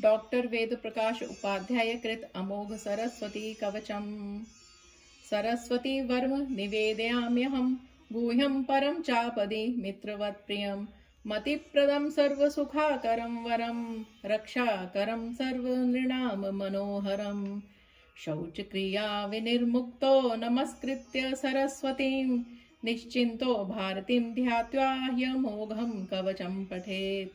Doctor Ved Prakash उपाध्याय कृत अमोघ सरस्वती कवचम्। सरस्वती वर्म निवेदयाम्यहम् गुह्यं परं चापदि मित्रवत्प्रियं मतिप्रदं सर्वसुखाकरं वरं रक्षाकरं सर्वनृणां मनोहरम्। शौचक्रिया विनिर्मुक्तो नमस्कृत्य सरस्वतीं निश्चिन्तो भारतीं ध्यात्वा ह्यमोघं कवचं पठेत्।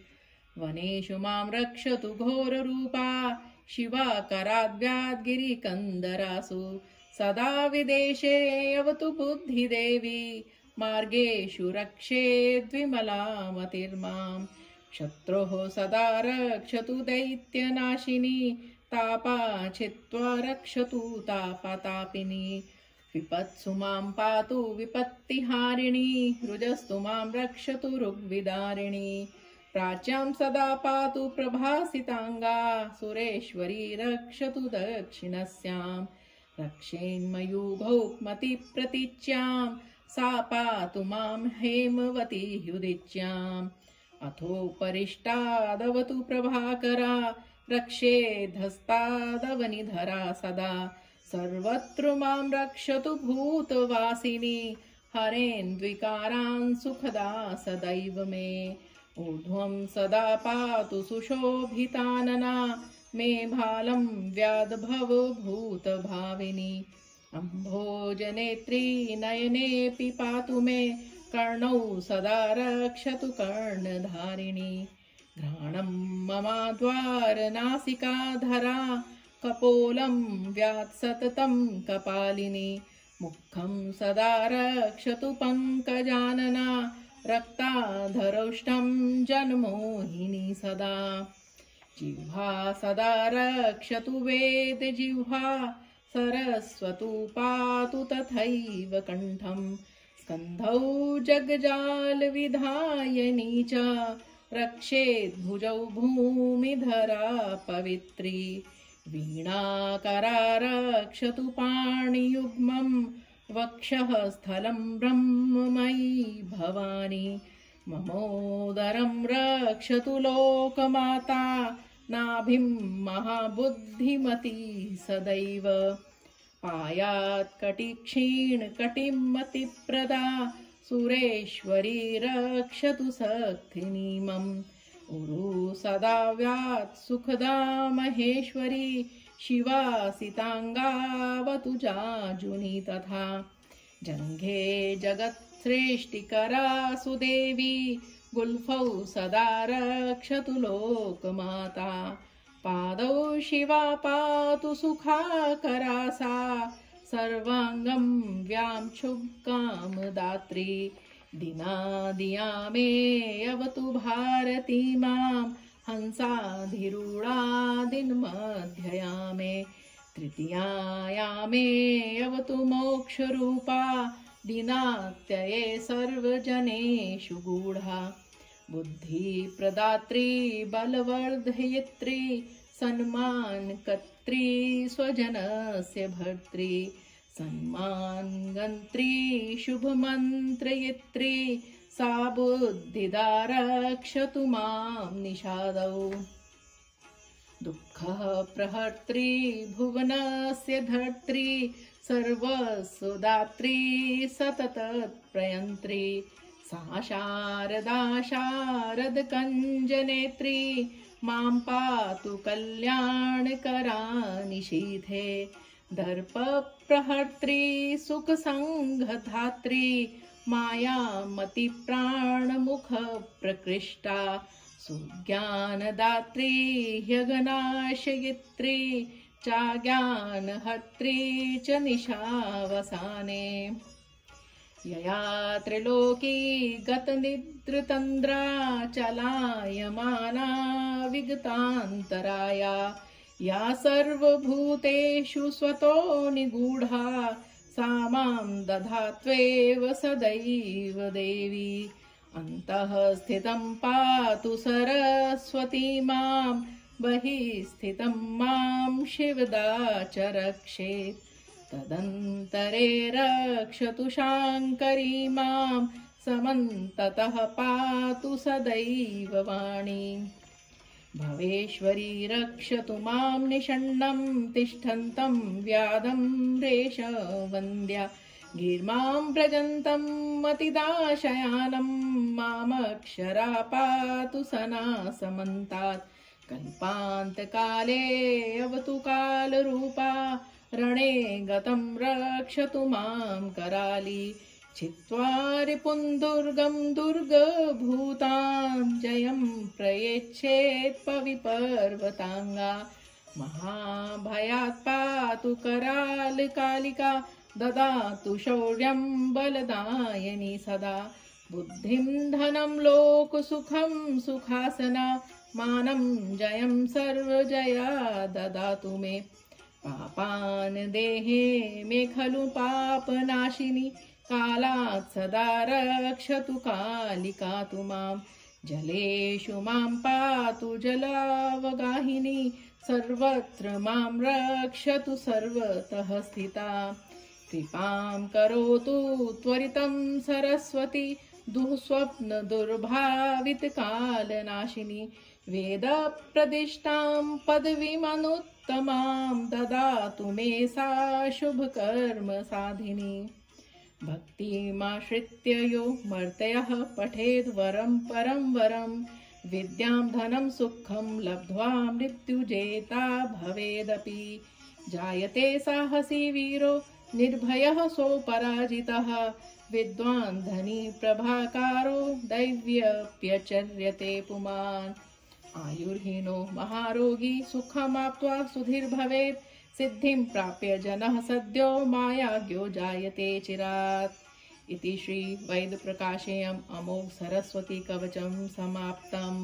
वनेषु मां रक्षतु घोररूपा शिवा कराद्व्याद्गिरिकन्दरासु सदा विदेशे अवतु बुद्धिदेवी मार्गेषु रक्षेद्विमलामतिर्माम्। शत्रोः सदा रक्षतु दैत्यनाशिनी तापा छित्त्वा रक्षतु तापतापिनी। विपत्सु मां पातु विपत्तिहारिणी रुजस्तु मां रक्षतु ऋग्विदारिणी। प्राच्यां सदा पातु प्रभासितांगा सुरेश्वरी रक्षतु दक्षिणस्यां। रक्षेन्मयूगौक्मतिप्रतीच्यां सा पातु मां हेमवती ह्युदीच्याम्। अथोपरिष्टादवतु प्रभाकरा रक्षेद्धस्तादवनिधरा सदा। सर्वत्र मां रक्षतु भूतवासिनी हरेन्द्विकारान् सुखदा सदैव मे। ऊर्ध्वं सदा पातु सुशोभितानना मे भालं व्याधभवभूतभाविनी। अम्भोजनेत्री नयनेऽपि पातु मे कर्णौ सदा रक्षतु कर्णधारिणी। घ्राणं ममाद्वारनासिकाधरा कपोलं व्यात्सततं कपालिनी। मुखं सदा रक्षतु पङ्कजानना रक्ताधरोष्टं जनमोहिनी सदा। जिह्वा सदा रक्षतु वेदजिह्वा सरस्वतु पातु तथैव कण्ठं। स्कन्धौ जगजालविधायिनी च रक्षेद्भुजौ भूमिधरा पवित्री। वीणाकरा रक्षतु पाणियुग्मं वक्षः स्थलं ब्रह्ममयी भवानी। ममोदरं रक्षतु लोकमाता नाभिं महाबुद्धिमती सदैव। पायात् कटिक्षीणकटिमतिप्रदा सुरेश्वरी रक्षतु शक्तिनीमम्। उरु सदा व्यात् सुखदा महेश्वरी शिवासितांगावतु जाजुनी तथा। जङ्घे जगत्सृष्टिकरा सुदेवी गुल्फौ सदा रक्षतु लोकमाता। पादौ शिवा पातु सुखाकरा सा सर्वाङ्गं व्यां शुभकामदात्री। दिनादिया मे अवतु भारती मां हंसाधिरूढा दिनमध्यया मे। तृतीयाया मे अवतु मोक्षरूपा दिनात्यये सर्वजनेषु गूढा। बुद्धिप्रदात्री बलवर्धयित्री सन्मानकर्त्री स्वजनस्य भर्त्री। सन्मानगन्त्री शुभमन्त्रयित्री सा बुद्धिदा रक्षतु मां निषादौ। दुःखः प्रहर्त्री भुवनस्य धर्त्री सर्वसुदात्री सततत्प्रयन्त्री। सा शारदा शारदकञ्जनेत्री मां पातु कल्याणकरा निशीथे। दर्पप्रहर्त्री सुखसङ्घधात्री मायामतिप्राणमुखप्रकृष्टा। सुज्ञानदात्री ह्यगनाशयित्री चाज्ञानहर्त्री च निशावसाने। यया त्रिलोकी गतनिद्रतन्द्रा चलायमाना विगतान्तराया। या सर्वभूतेषु स्वतो निगूढा सा मां दधात्वेव सदैव देवी। अन्तः स्थितं पातु सरस्वती मां बहिः स्थितं मां शिवदा च रक्षेत्। तदन्तरे रक्षतु शाङ्करी मां समन्ततः पातु सदैव वाणी। भवेश्वरी रक्षतु मां निषण्णं तिष्ठन्तं व्याधं रेशवन्द्या गीर्मां व्रजन्तं मतिदाशयानं मामक्षरा पातु सनासमन्तात् कल्पान्तकाले अवतु कालरूपा रणे गतं रक्षतु मां कराली छित्त्वा रिपुन्दुर्गं दुर्गभूतां जयं प्रयच्छेत् पविपर्वताङ्गा महाभयात् पातु करालकालिका ददातु शौर्यं बलदायिनी सदा बुद्धिं धनं लोकसुखं सुखासना मानं जयं सर्वजया ददातु मे पापान् देहे मे खलु पापनाशिनी कालात् सदा रक्षतु कालिका तु मां जलेषु मां पातु जलावगाहिनी सर्वत्र मां रक्षतु सर्वतः स्थिता कृपां करोतु त्वरितं सरस्वती दुःस्वप्न दुर्भावितकालनाशिनी वेदप्रदिष्टां पदवीमनुत्तमां ददातु मे सा शुभकर्म साधिनी भक्तिमाश्रित्य यो मर्त्यः पठेद् वरं परं वरं विद्यां धनं सुखं लब्ध्वा मृत्युजेता भवेदपि जायते साहसी वीरो निर्भयः सोपराजितः विद्वान् धनी प्रभाकारो दैव्यप्यचर्यते पुमान् आयुर्हीनो महारोगी सुखमाप्त्वा सुधीर्भवेत् सिद्धिं प्राप्य जनः सद्यो मायाज्ञो जायते चिरात् इति श्री वैद प्रकाशेयम् अमोघ सरस्वती कवचं समाप्तम्।